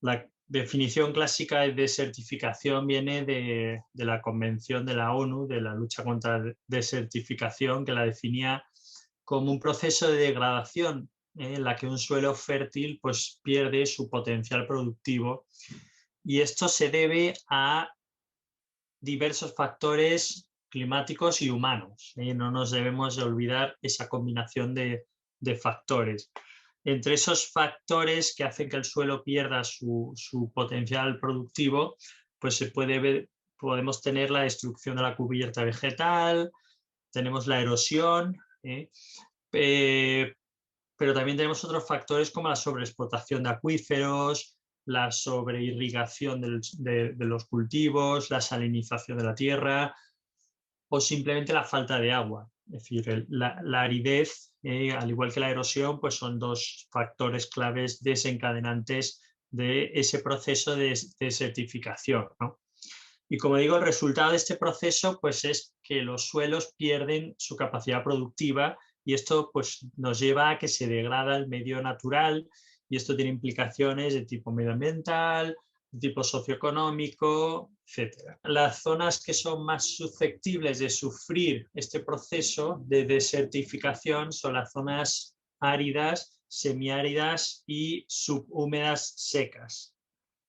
La definición clásica de desertificación viene de la Convención de la ONU de la lucha contra la desertificación, que la definía como un proceso de degradación en la que un suelo fértil pues, pierde su potencial productivo, y esto se debe a diversos factores climáticos y humanos. No nos debemos de olvidar esa combinación de factores. Entre esos factores que hacen que el suelo pierda su potencial productivo, pues podemos tener la destrucción de la cubierta vegetal, tenemos la erosión, pero también tenemos otros factores como la sobreexplotación de acuíferos, la sobreirrigación de los cultivos, la salinización de la tierra o simplemente la falta de agua. Es decir, la aridez, al igual que la erosión, pues son dos factores claves desencadenantes de ese proceso de desertificación, ¿no? Y como digo, el resultado de este proceso pues, es que los suelos pierden su capacidad productiva, y esto pues, nos lleva a que se degrada el medio natural, y esto tiene implicaciones de tipo medioambiental, de tipo socioeconómico, etc. Las zonas que son más susceptibles de sufrir este proceso de desertificación son las zonas áridas, semiáridas y subhúmedas secas.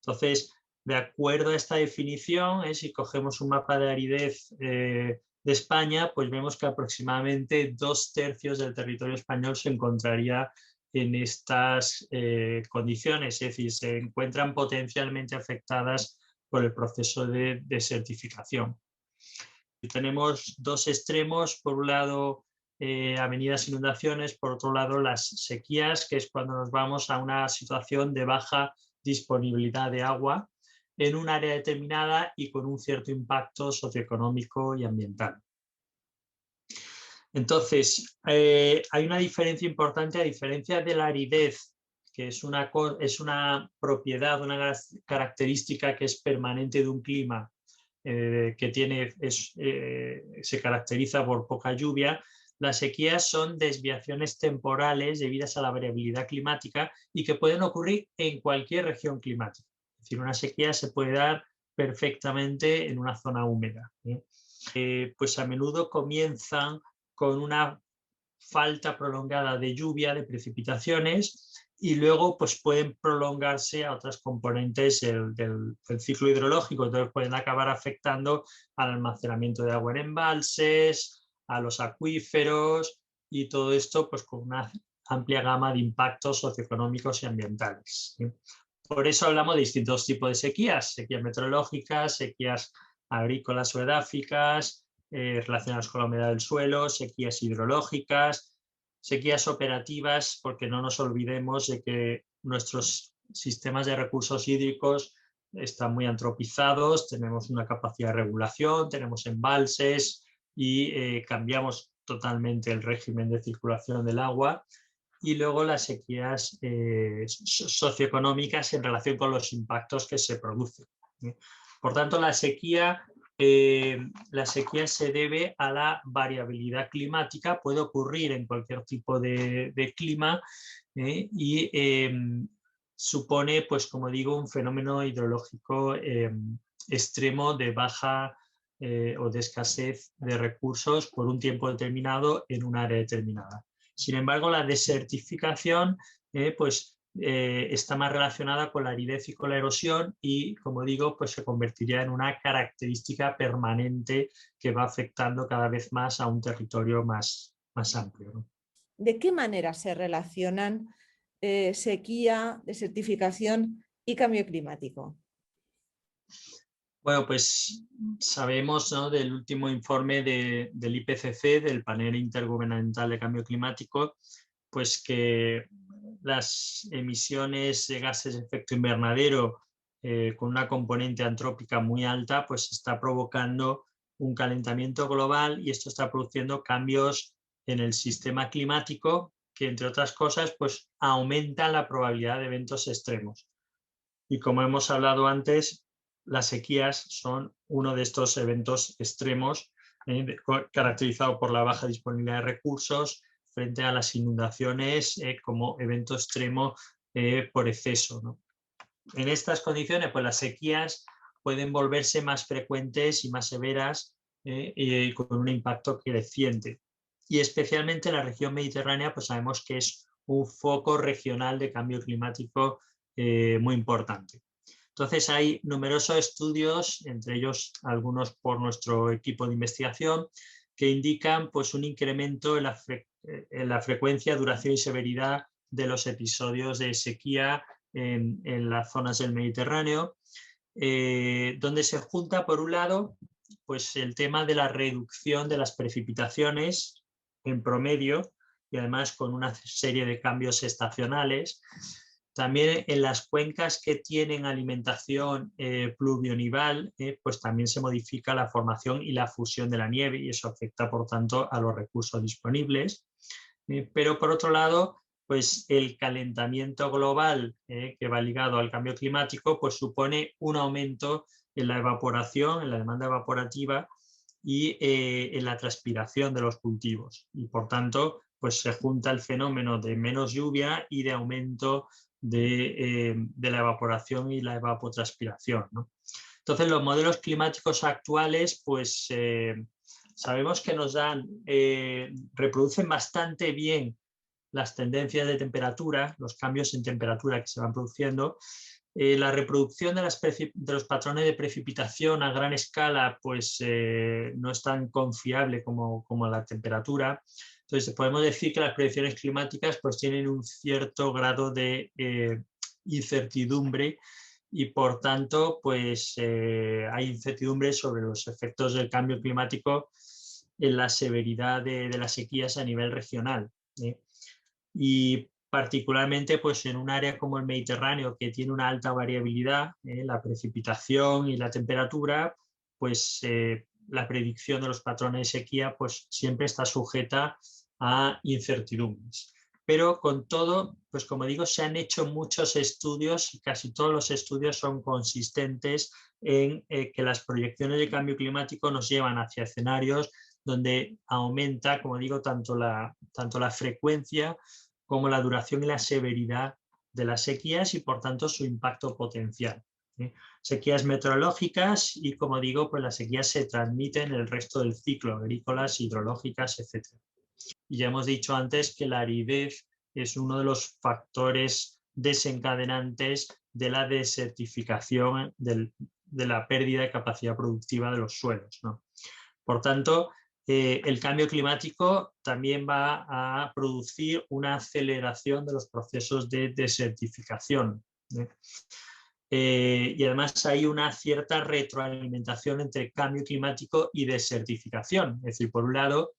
Entonces, de acuerdo a esta definición, si cogemos un mapa de aridez de España, pues vemos que aproximadamente 2/3 del territorio español se encontraría en estas condiciones, es decir, se encuentran potencialmente afectadas por el proceso de desertificación. Y tenemos dos extremos, por un lado avenidas inundaciones, por otro lado las sequías, que es cuando nos vamos a una situación de baja disponibilidad de agua en un área determinada y con un cierto impacto socioeconómico y ambiental. Entonces, hay una diferencia importante, a diferencia de la aridez, que es una propiedad, una característica que es permanente de un clima, que se caracteriza por poca lluvia. Las sequías son desviaciones temporales debidas a la variabilidad climática y que pueden ocurrir en cualquier región climática. Es decir, una sequía se puede dar perfectamente en una zona húmeda. Pues a menudo comienzan con una falta prolongada de lluvia, de precipitaciones, y luego pues pueden prolongarse a otras componentes del ciclo hidrológico. Entonces pueden acabar afectando al almacenamiento de agua en embalses, a los acuíferos, y todo esto pues con una amplia gama de impactos socioeconómicos y ambientales. Por eso hablamos de distintos tipos de sequías: sequías meteorológicas, sequías agrícolas o edáficas, relacionadas con la humedad del suelo, sequías hidrológicas, sequías operativas, porque no nos olvidemos de que nuestros sistemas de recursos hídricos están muy antropizados, tenemos una capacidad de regulación, tenemos embalses y cambiamos totalmente el régimen de circulación del agua. Y luego las sequías socioeconómicas en relación con los impactos que se producen. Por tanto, la sequía se debe a la variabilidad climática, puede ocurrir en cualquier tipo de clima, y supone, pues como digo, un fenómeno hidrológico extremo de baja o de escasez de recursos por un tiempo determinado en un área determinada. Sin embargo, la desertificación está más relacionada con la aridez y con la erosión, y, como digo, pues se convertiría en una característica permanente que va afectando cada vez más a un territorio más amplio, ¿no? ¿De qué manera se relacionan sequía, desertificación y cambio climático? Bueno, pues sabemos, ¿no?, del último informe del IPCC, del Panel Intergubernamental de Cambio Climático, pues que las emisiones de gases de efecto invernadero con una componente antrópica muy alta, pues está provocando un calentamiento global, y esto está produciendo cambios en el sistema climático que, entre otras cosas, pues aumentan la probabilidad de eventos extremos. Y como hemos hablado antes, las sequías son uno de estos eventos extremos, caracterizado por la baja disponibilidad de recursos frente a las inundaciones como evento extremo por exceso, ¿no? En estas condiciones, pues las sequías pueden volverse más frecuentes y más severas y con un impacto creciente. Y especialmente en la región mediterránea, pues sabemos que es un foco regional de cambio climático muy importante. Entonces hay numerosos estudios, entre ellos algunos por nuestro equipo de investigación, que indican pues, un incremento en la frecuencia, duración y severidad de los episodios de sequía en las zonas del Mediterráneo, donde se junta, por un lado, pues el tema de la reducción de las precipitaciones en promedio y además con una serie de cambios estacionales. También en las cuencas que tienen alimentación pluvionival, pues también se modifica la formación y la fusión de la nieve y eso afecta, por tanto, a los recursos disponibles. Pero por otro lado, pues el calentamiento global que va ligado al cambio climático, pues supone un aumento en la evaporación, en la demanda evaporativa y en la transpiración de los cultivos. Y por tanto, pues se junta el fenómeno de menos lluvia y de aumento de la evaporación y la evapotranspiración, ¿no? Entonces, los modelos climáticos actuales, pues sabemos que nos dan, reproducen bastante bien las tendencias de temperatura, los cambios en temperatura que se van produciendo. La reproducción de los patrones de precipitación a gran escala pues, no es tan confiable como la temperatura. Entonces podemos decir que las predicciones climáticas pues, tienen un cierto grado de incertidumbre y por tanto pues, hay incertidumbre sobre los efectos del cambio climático en la severidad de las sequías a nivel regional. Y particularmente pues, en un área como el Mediterráneo, que tiene una alta variabilidad, la precipitación y la temperatura, pues la predicción de los patrones de sequía pues, siempre está sujeta a incertidumbres. Pero con todo, pues como digo, se han hecho muchos estudios y casi todos los estudios son consistentes en que las proyecciones de cambio climático nos llevan hacia escenarios donde aumenta, como digo, tanto la frecuencia como la duración y la severidad de las sequías y, por tanto, su impacto potencial. Sequías meteorológicas y, como digo, pues las sequías se transmiten en el resto del ciclo, agrícolas, hidrológicas, etc. Y ya hemos dicho antes que la aridez es uno de los factores desencadenantes de la desertificación, de la pérdida de capacidad productiva de los suelos, ¿no? Por tanto, el cambio climático también va a producir una aceleración de los procesos de desertificación. Y además hay una cierta retroalimentación entre cambio climático y desertificación. Es decir, por un lado,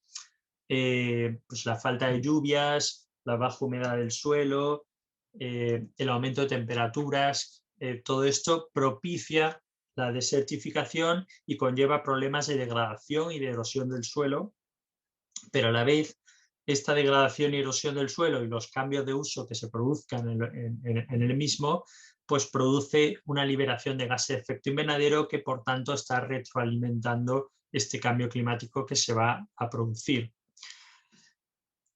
pues la falta de lluvias, la baja humedad del suelo, el aumento de temperaturas, todo esto propicia la desertificación y conlleva problemas de degradación y de erosión del suelo, pero a la vez esta degradación y erosión del suelo y los cambios de uso que se produzcan en el mismo, pues produce una liberación de gases de efecto invernadero que por tanto está retroalimentando este cambio climático que se va a producir.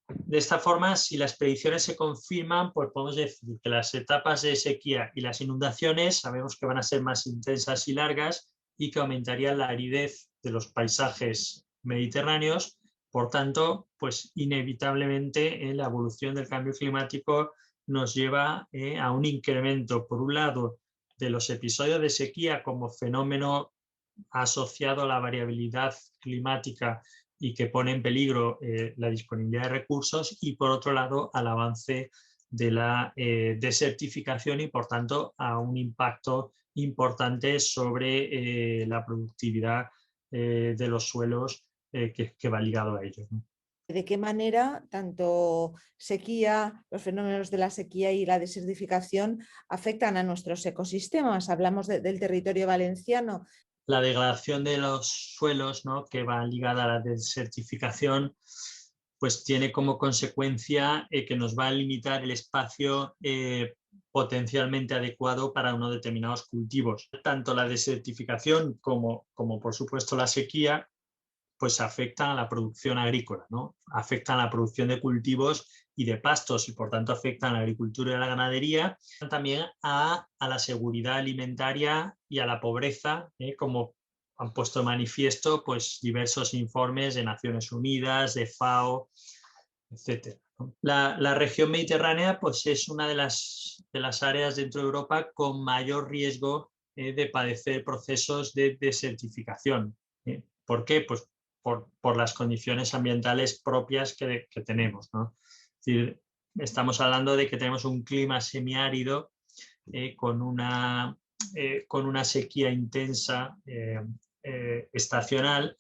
De esta forma, si las predicciones se confirman, pues podemos decir que las etapas de sequía y las inundaciones sabemos que van a ser más intensas y largas y que aumentaría la aridez de los paisajes mediterráneos. Por tanto, pues inevitablemente la evolución del cambio climático nos lleva a un incremento, por un lado, de los episodios de sequía como fenómeno asociado a la variabilidad climática y que pone en peligro la disponibilidad de recursos y, por otro lado, al avance de la desertificación y, por tanto, a un impacto importante sobre la productividad de los suelos que va ligado a ello, ¿no? ¿De qué manera tanto sequía, los fenómenos de la sequía y la desertificación afectan a nuestros ecosistemas? Hablamos del territorio valenciano. La degradación de los suelos, ¿no?, que va ligada a la desertificación, pues tiene como consecuencia que nos va a limitar el espacio potencialmente adecuado para unos determinados cultivos. Tanto la desertificación como por supuesto la sequía pues afectan a la producción agrícola, ¿no? Afectan a la producción de cultivos y de pastos y por tanto afectan a la agricultura y a la ganadería, también a la seguridad alimentaria y a la pobreza, como han puesto de manifiesto pues, diversos informes de Naciones Unidas, de FAO, etc. La región mediterránea pues, es una de las áreas dentro de Europa con mayor riesgo de padecer procesos de desertificación. ¿Por qué? Pues por las condiciones ambientales propias que tenemos, ¿no? Es decir, estamos hablando de que tenemos un clima semiárido con una sequía intensa estacional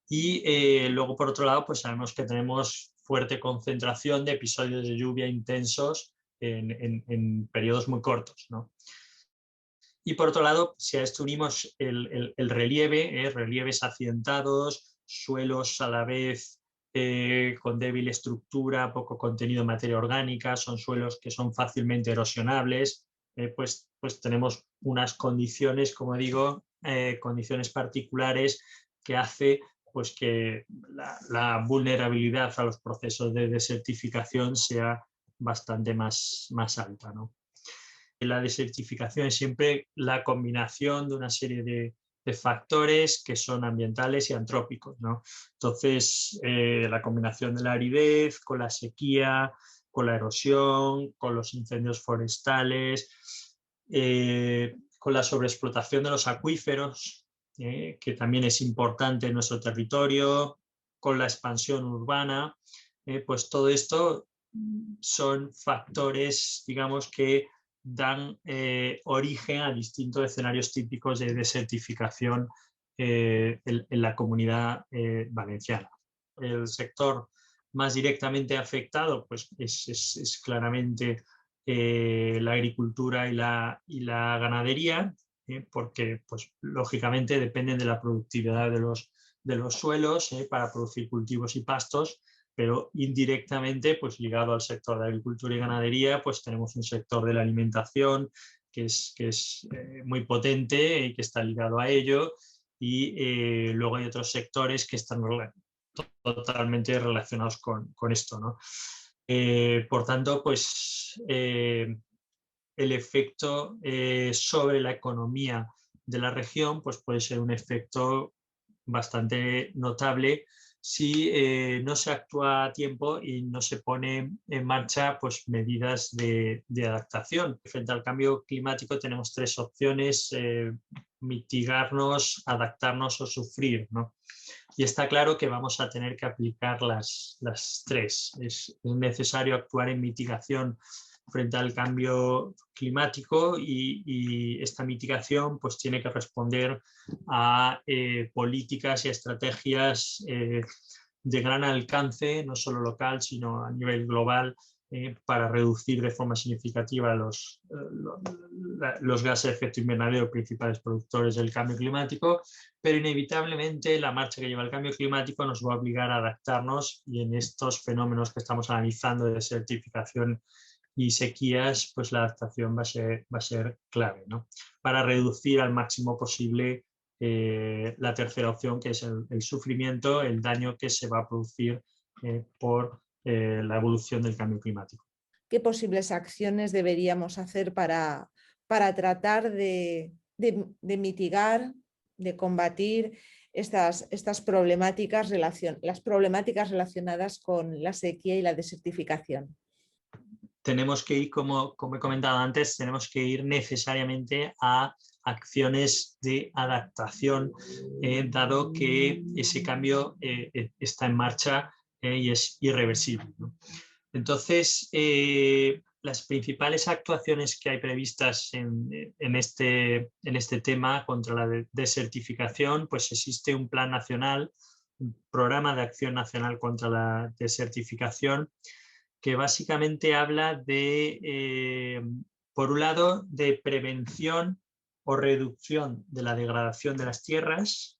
y luego por otro lado pues sabemos que tenemos fuerte concentración de episodios de lluvia intensos en periodos muy cortos, ¿no? Y por otro lado, si a esto unimos el relieve, relieves accidentados, suelos a la vez con débil estructura, poco contenido de materia orgánica, son suelos que son fácilmente erosionables, pues tenemos unas condiciones, como digo, condiciones particulares que hace pues, que la vulnerabilidad a los procesos de desertificación sea bastante más alta, ¿no? La desertificación es siempre la combinación de una serie de factores que son ambientales y antrópicos, ¿no? Entonces, la combinación de la aridez con la sequía, con la erosión, con los incendios forestales, con la sobreexplotación de los acuíferos, que también es importante en nuestro territorio, con la expansión urbana, pues todo esto son factores, digamos, que dan origen a distintos escenarios típicos de desertificación en la comunidad valenciana. El sector más directamente afectado pues, es claramente la agricultura y la ganadería, porque pues, lógicamente dependen de la productividad de los suelos para producir cultivos y pastos, pero indirectamente, pues ligado al sector de agricultura y ganadería, pues tenemos un sector de la alimentación que es muy potente y que está ligado a ello, y luego hay otros sectores que están totalmente relacionados con esto, ¿no? Por tanto, pues el efecto sobre la economía de la región pues puede ser un efecto bastante notable si no se actúa a tiempo y no se pone en marcha pues, medidas de adaptación. Frente al cambio climático tenemos tres opciones: mitigarnos, adaptarnos o sufrir, ¿no? Y está claro que vamos a tener que aplicar las tres. Es necesario actuar en mitigación frente al cambio climático y esta mitigación pues, tiene que responder a políticas y estrategias de gran alcance, no solo local, sino a nivel global, para reducir de forma significativa los gases de efecto invernadero principales productores del cambio climático, pero inevitablemente la marcha que lleva el cambio climático nos va a obligar a adaptarnos, y en estos fenómenos que estamos analizando de desertificación y sequías, pues la adaptación va a ser clave, ¿no? Para reducir al máximo posible la tercera opción, que es el sufrimiento, el daño que se va a producir por la evolución del cambio climático. ¿Qué posibles acciones deberíamos hacer para tratar de mitigar, de combatir estas problemáticas, las problemáticas relacionadas con la sequía y la desertificación? Tenemos que ir, como he comentado antes, tenemos que ir necesariamente a acciones de adaptación, dado que ese cambio está en marcha y es irreversible, ¿no? Entonces, las principales actuaciones que hay previstas en este tema contra la desertificación, pues existe un plan nacional, un programa de acción nacional contra la desertificación, que básicamente habla de, por un lado, de prevención o reducción de la degradación de las tierras,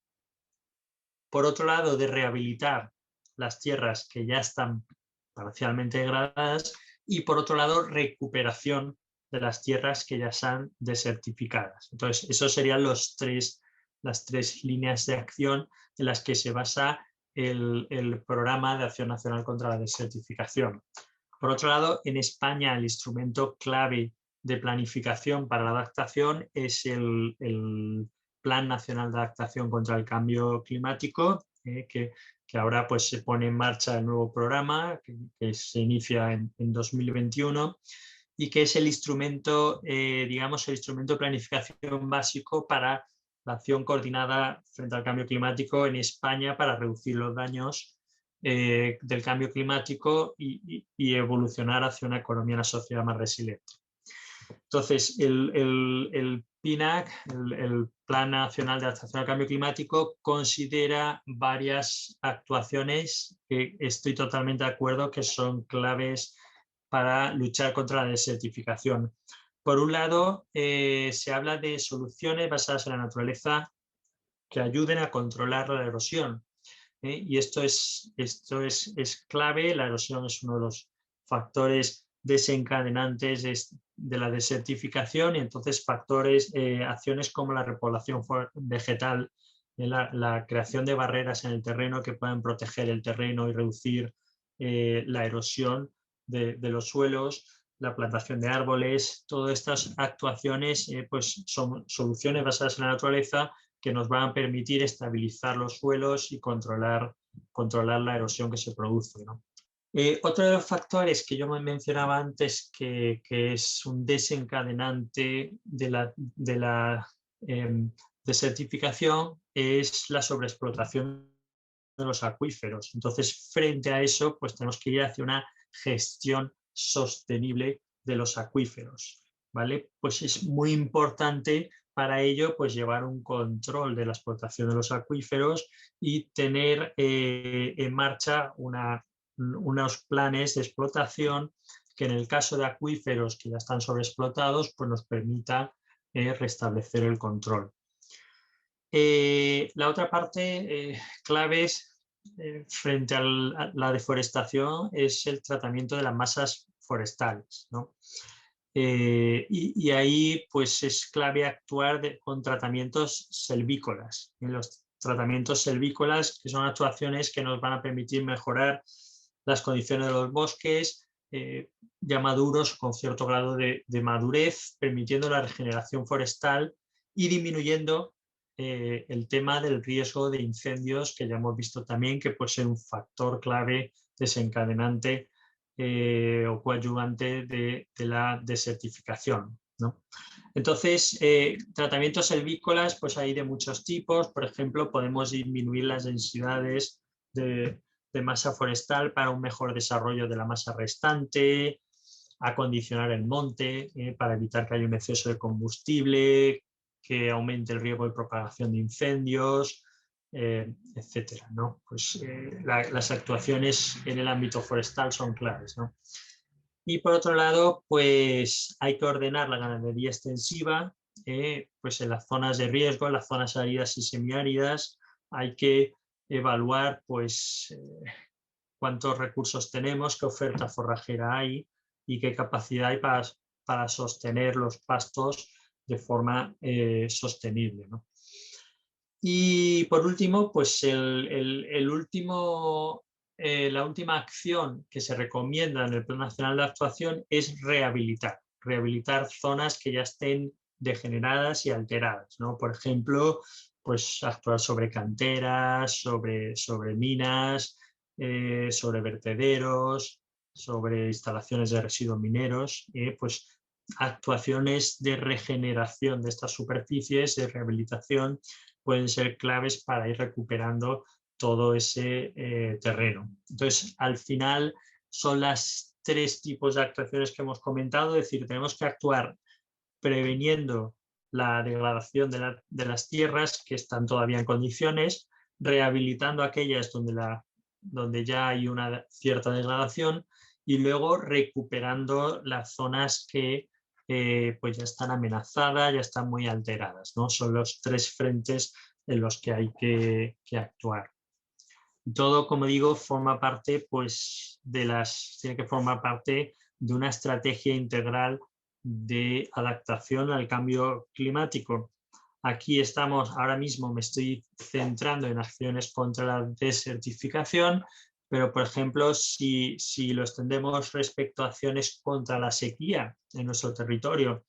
por otro lado, de rehabilitar las tierras que ya están parcialmente degradadas, y por otro lado, recuperación de las tierras que ya están desertificadas. Entonces, esos serían las tres líneas de acción en las que se basa el Programa de Acción Nacional contra la Desertificación. Por otro lado, en España el instrumento clave de planificación para la adaptación es el Plan Nacional de Adaptación contra el Cambio Climático, que ahora pues se pone en marcha el nuevo programa que se inicia en 2021 y que es el instrumento, digamos, el instrumento de planificación básico para la acción coordinada frente al cambio climático en España para reducir los daños del cambio climático y evolucionar hacia una economía y una sociedad más resiliente. Entonces, el PNAC, el Plan Nacional de Adaptación al Cambio Climático, considera varias actuaciones que estoy totalmente de acuerdo que son claves para luchar contra la desertificación. Por un lado, se habla de soluciones basadas en la naturaleza que ayuden a controlar la erosión. Y esto es clave. La erosión es uno de los factores desencadenantes de la desertificación y entonces acciones como la repoblación vegetal, la creación de barreras en el terreno que puedan proteger el terreno y reducir la erosión de los suelos, la plantación de árboles. Todas estas actuaciones pues son soluciones basadas en la naturaleza que nos van a permitir estabilizar los suelos y controlar la erosión que se produce, ¿no? Otro de los factores que yo me mencionaba antes que es un desencadenante de la desertificación es la sobreexplotación de los acuíferos. Entonces, frente a eso, pues tenemos que ir hacia una gestión sostenible de los acuíferos, ¿vale? Pues es muy importante para ello pues llevar un control de la explotación de los acuíferos y tener en marcha unos planes de explotación que en el caso de acuíferos que ya están sobreexplotados pues nos permita restablecer el control. La otra parte clave frente a la deforestación es el tratamiento de las masas forestales, ¿no? Y ahí pues es clave actuar con tratamientos selvícolas. Los tratamientos selvícolas, que son actuaciones que nos van a permitir mejorar las condiciones de los bosques ya maduros con cierto grado de madurez, permitiendo la regeneración forestal y disminuyendo el tema del riesgo de incendios, que ya hemos visto también que puede ser un factor clave desencadenante o coadyuvante de la desertificación, ¿no? Entonces, tratamientos selvícolas, pues hay de muchos tipos. Por ejemplo, podemos disminuir las densidades de masa forestal para un mejor desarrollo de la masa restante, acondicionar el monte para evitar que haya un exceso de combustible, que aumente el riesgo de propagación de incendios, etcétera, ¿no? Pues las actuaciones en el ámbito forestal son claves, ¿no? Y por otro lado, pues hay que ordenar la ganadería extensiva, pues en las zonas de riesgo, en las zonas áridas y semiáridas, hay que evaluar pues cuántos recursos tenemos, qué oferta forrajera hay y qué capacidad hay para sostener los pastos de forma sostenible, ¿no? Y por último, pues la última acción que se recomienda en el Plan Nacional de Actuación es rehabilitar zonas que ya estén degeneradas y alteradas, ¿no? Por ejemplo, pues actuar sobre canteras, sobre minas, sobre vertederos, sobre instalaciones de residuos mineros, pues actuaciones de regeneración de estas superficies, de rehabilitación, pueden ser claves para ir recuperando todo ese terreno. Entonces, al final son las tres tipos de actuaciones que hemos comentado, es decir, tenemos que actuar previniendo la degradación de las tierras que están todavía en condiciones, rehabilitando aquellas donde ya hay una cierta degradación y luego recuperando las zonas que pues ya están amenazadas, ya están muy alteradas, ¿no? Son los tres frentes en los que hay que actuar. Todo, como digo, forma parte pues, tiene que formar parte de una estrategia integral de adaptación al cambio climático. Aquí estamos, ahora mismo me estoy centrando en acciones contra la desertificación, pero por ejemplo, si lo extendemos respecto a acciones contra la sequía en nuestro territorio,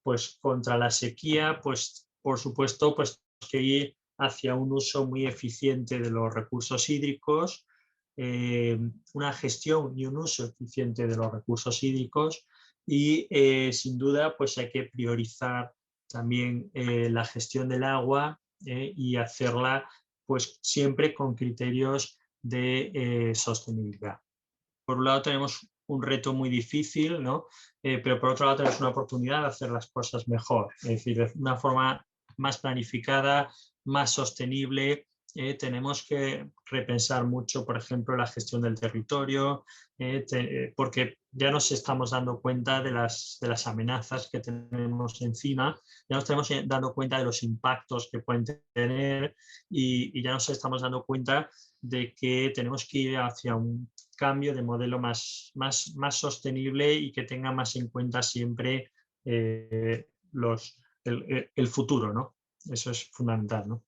pues contra la sequía, pues por supuesto, pues que ir hacia un uso muy eficiente de los recursos hídricos, una gestión y un uso eficiente de los recursos hídricos y sin duda pues hay que priorizar también la gestión del agua y hacerla pues siempre con criterios de sostenibilidad. Por un lado tenemos un reto muy difícil, ¿no? Pero por otro lado tenemos una oportunidad de hacer las cosas mejor, es decir, de una forma más planificada, más sostenible. Tenemos que repensar mucho, por ejemplo, la gestión del territorio, porque ya nos estamos dando cuenta de las amenazas que tenemos encima, ya nos estamos dando cuenta de los impactos que pueden tener y ya nos estamos dando cuenta de que tenemos que ir hacia un cambio de modelo más sostenible y que tenga más en cuenta siempre el futuro, ¿no? Eso es fundamental, ¿no?